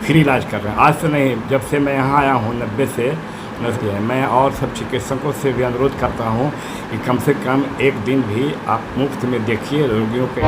Free इलाज कर रहे हैं। आज से नहीं, जब से मैं यहाँ आया हूँ 90 से नजदीक है। मैं और सब चिकित्सकों से भी अनुरोध करता हूँ कि कम से कम एक दिन भी आप मुफ्त में देखिए रोगियों के।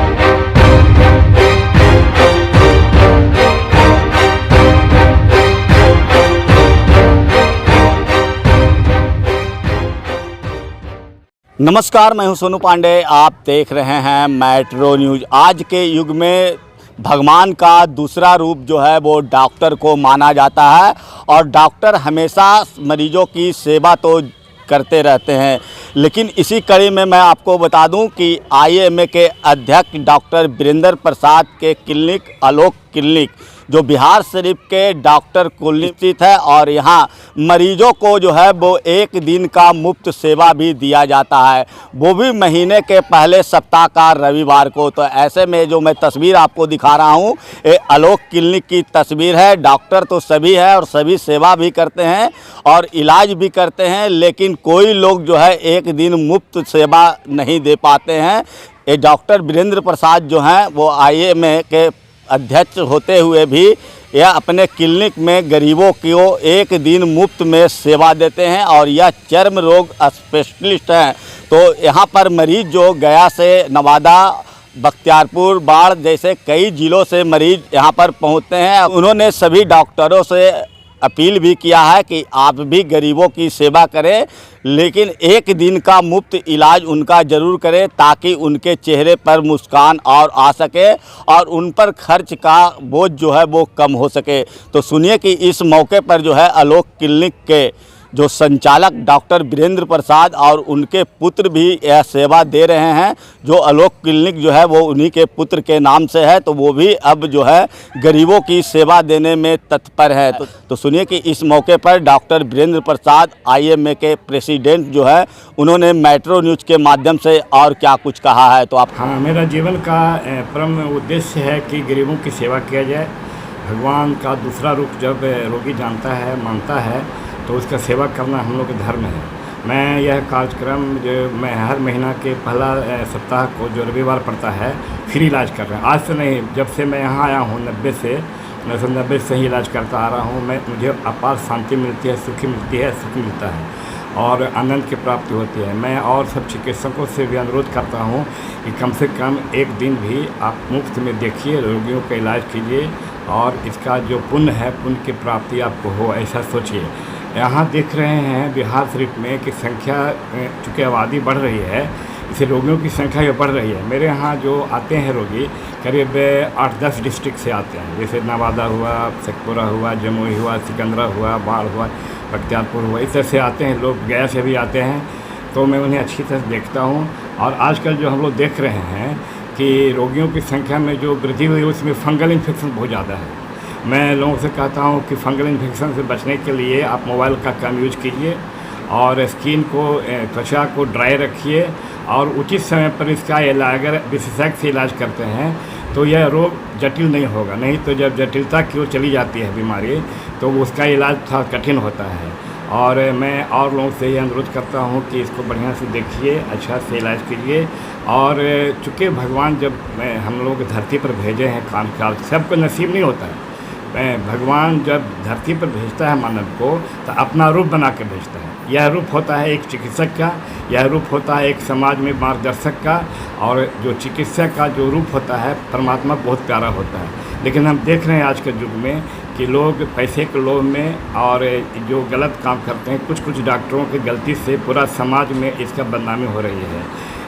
नमस्कार, मैं हूं सोनू पांडे। आप देख रहे हैं मेट्रो न्यूज़। आज के युग में भगवान का दूसरा रूप जो है वो डॉक्टर को माना जाता है और डॉक्टर हमेशा मरीजों की सेवा तो करते रहते हैं। लेकिन इसी कड़ी में मैं आपको बता दूं कि IMA के अध्यक्ष डॉक्टर वीरेंद्र प्रसाद के क्लिनिक आलोक क्लिनिक जो बिहार शरीफ के डॉक्टर कॉलोनी स्थित है और यहाँ मरीजों को जो है वो एक दिन का मुफ्त सेवा भी दिया जाता है, वो भी महीने के पहले सप्ताह का रविवार को। तो ऐसे में जो मैं तस्वीर आपको दिखा रहा हूँ ये आलोक क्लिनिक की तस्वीर है। डॉक्टर तो सभी है और सभी सेवा भी करते हैं और इलाज भी करते हैं, लेकिन कोई लोग जो है एक दिन मुफ्त सेवा नहीं दे पाते हैं। ये डॉक्टर वीरेंद्र प्रसाद जो हैं वो IMA के अध्यक्ष होते हुए भी यह अपने क्लिनिक में गरीबों को एक दिन मुफ्त में सेवा देते हैं और यह चर्म रोग स्पेशलिस्ट हैं। तो यहाँ पर मरीज जो गया से नवादा, बख्तियारपुर, बाढ़ जैसे कई ज़िलों से मरीज यहाँ पर पहुँचते हैं। उन्होंने सभी डॉक्टरों से अपील भी किया है कि आप भी गरीबों की सेवा करें, लेकिन एक दिन का मुफ्त इलाज उनका ज़रूर करें ताकि उनके चेहरे पर मुस्कान और आ सके और उन पर खर्च का बोझ जो है वो कम हो सके। तो सुनिए कि इस मौके पर जो है आलोक क्लिनिक के जो संचालक डॉक्टर वीरेंद्र प्रसाद और उनके पुत्र भी यह सेवा दे रहे हैं। जो आलोक क्लिनिक जो है वो उन्हीं के पुत्र के नाम से है, तो वो भी अब जो है गरीबों की सेवा देने में तत्पर है। तो सुनिए कि इस मौके पर डॉक्टर वीरेंद्र प्रसाद IMA के प्रेसिडेंट जो है उन्होंने मेट्रो न्यूज़ के माध्यम से और क्या कुछ कहा है। तो आप। हाँ, मेरा जीवन का परम उद्देश्य है कि गरीबों की सेवा किया जाए। भगवान का दूसरा रूप जब रोगी जानता है, मानता है, तो उसका सेवा करना हम लोग का धर्म है। मैं यह कार्यक्रम जो मैं हर महीना के पहला सप्ताह को जो रविवार पड़ता है फ्री इलाज कर रहे हैं। आज से नहीं, जब से मैं यहाँ आया हूँ 90 से ही इलाज करता आ रहा हूँ। मुझे अपार शांति मिलती है, सुख मिलता है और आनंद की प्राप्ति होती है। मैं और सब चिकित्सकों से भी अनुरोध करता हूँ कि कम से कम एक दिन भी आप मुफ्त में देखिए, रोगियों का इलाज कीजिए और इसका जो पुण्य है, पुण्य की प्राप्ति आपको हो, ऐसा सोचिए। यहाँ देख रहे हैं बिहार शरीफ में कि संख्या, चूँकि आबादी बढ़ रही है, इसे रोगियों की संख्या भी बढ़ रही है। मेरे यहाँ जो आते हैं रोगी करीब 8-10 डिस्ट्रिक्ट से आते हैं, जैसे नवादा हुआ, शेखपुरा हुआ, जमुई हुआ, सिकंदरा हुआ, बाढ़ हुआ, बख्तियारपुर हुआ, इस तरह से आते हैं लोग। गया से भी आते हैं, तो मैं उन्हें अच्छी तरह से देखता हूँ। और आजकल जो हम लोग देख रहे हैं कि रोगियों की संख्या में जो वृद्धि हुई उसमें फंगल इन्फेक्शन बहुत ज़्यादा है। मैं लोगों से कहता हूं कि फंगल इन्फेक्शन से बचने के लिए आप मोबाइल का कम यूज कीजिए और स्किन को, त्वचा को ड्राई रखिए और उचित समय पर इसका इलाज अगर विशेषज्ञ से इलाज करते हैं तो यह रोग जटिल नहीं होगा। नहीं तो जब जटिलता की ओर चली जाती है बीमारी तो उसका इलाज थोड़ा कठिन होता है। और मैं और लोगों से ये अनुरोध करता हूँ कि इसको बढ़िया से देखिए, अच्छा से इलाज कीजिए। और चूँकि भगवान जब हम लोग धरती पर भेजे हैं काम, सबको नसीब नहीं होता है। भगवान जब धरती पर भेजता है मानव को तो अपना रूप बना के भेजता है। यह रूप होता है एक चिकित्सक का, यह रूप होता है एक समाज में मार्गदर्शक का, और जो चिकित्सक का जो रूप होता है परमात्मा बहुत प्यारा होता है। लेकिन हम देख रहे हैं आज के युग में कि लोग पैसे के लोभ में और जो गलत काम करते हैं, कुछ डॉक्टरों की गलती से पूरा समाज में इसका बदनामी हो रही है।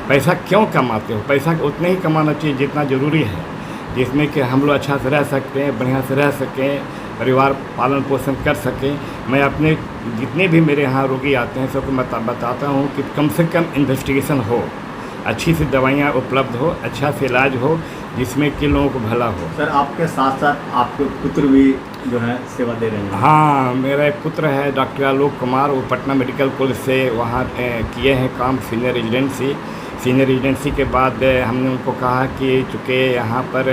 पैसा क्यों कमाते हो? पैसा उतना ही कमाना चाहिए जितना ज़रूरी है, जिसमें कि हम लोग अच्छा से रह सकते हैं, बढ़िया से रह सकें, परिवार पालन पोषण कर सकें। मैं अपने जितने भी मेरे यहाँ रोगी आते हैं सबको मैं बताता हूँ कि कम से कम इन्वेस्टिगेशन हो, अच्छी सी दवाइयाँ उपलब्ध हो, अच्छा से इलाज हो, जिसमें कि लोगों को भला हो। सर, आपके साथ साथ आपके पुत्र भी जो है सेवा दे रहे हैं? हाँ, मेरा एक पुत्र है डॉक्टर आलोक कुमार, वो पटना मेडिकल कॉलेज से वहाँ किए हैं काम सीनियर रेजिडेंसी के बाद हमने उनको कहा कि चूँकि यहाँ पर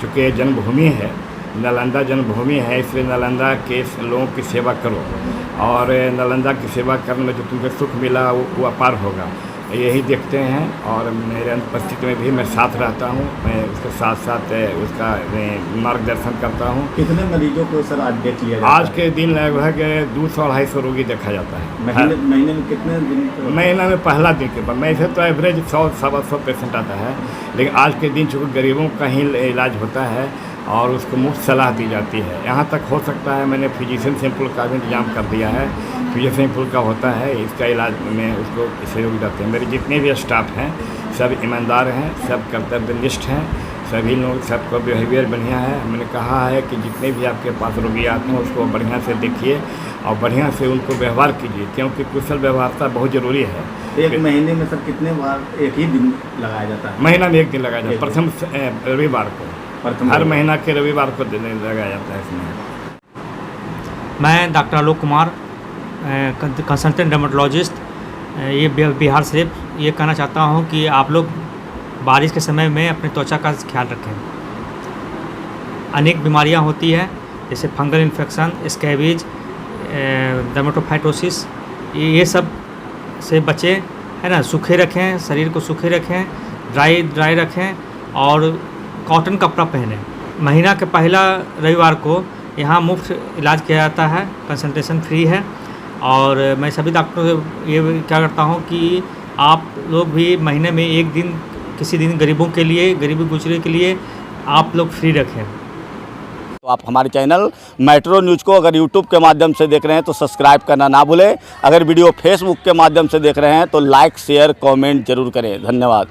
चूँकि जन्मभूमि है, नालंदा जन्मभूमि है, इसलिए नालंदा के लोगों की सेवा करो और नालंदा की सेवा करने में जो तुमको सुख मिला वो अपार होगा। यही देखते हैं और मेरे अनुपस्थिति में भी मैं साथ रहता हूँ। मैं उसके साथ साथ उसका मार्गदर्शन करता हूँ। कितने मरीजों को सर आज देख लिया जाता आज के दिन लगभग 200-250 रोगी देखा जाता है। महीने में कितने दिन? महीना में पहला दिन के बाद मैं इसे तो एवरेज 100-125 पेशेंट आता है, लेकिन आज के दिन चूँकि गरीबों का ही इलाज होता है और उसको मुफ्त सलाह दी जाती है। यहाँ तक हो सकता है मैंने फिजिशियन सैंपल का भी इंतजाम कर दिया है। फिजिशियन सैंपल का होता है, इसका इलाज में उसको सहयोग देते हैं। मेरे जितने भी स्टाफ हैं सब ईमानदार हैं, सब कर्तव्यनिष्ठ हैं, सभी लोग, सबका बिहेवियर बढ़िया है। मैंने कहा है कि जितने भी आपके पास रोगी आते हैं उसको बढ़िया से देखिए और बढ़िया से उनको व्यवहार कीजिए, क्योंकि कुशल व्यवहारता बहुत ज़रूरी है। एक महीने में सर कितने बार एक ही दिन लगाया जाता है? महीना में एक दिन लगाया जाता है, प्रथम रविवार को। हर महीना के रविवार को लगाया जाता है इसमें। मैं doctor Alok Kumar, consultant dermatologist, ये बिहार से ये कहना चाहता हूँ कि आप लोग बारिश के समय में अपनी त्वचा का ख्याल रखें। अनेक बीमारियाँ होती हैं जैसे फंगल इन्फेक्शन, स्कैबिज, डर्मेटोफाइटोसिस, ये सब से बचें, है ना। सूखे रखें, शरीर को सूखे रखें, ड्राई रखें और कॉटन कपड़ा पहने। महीना के पहला रविवार को यहाँ मुफ्त इलाज किया जाता है, कंसल्टेशन फ्री है। और मैं सभी डॉक्टरों से ये क्या करता हूँ कि आप लोग भी महीने में एक दिन, किसी दिन गरीबों के लिए, गरीबी गुजरे के लिए आप लोग फ्री रखें। तो आप हमारे चैनल मेट्रो न्यूज़ को अगर यूट्यूब के माध्यम से देख रहे हैं तो सब्सक्राइब करना ना भूलें। अगर वीडियो फेसबुक के माध्यम से देख रहे हैं तो लाइक, शेयर, कमेंट जरूर करें। धन्यवाद।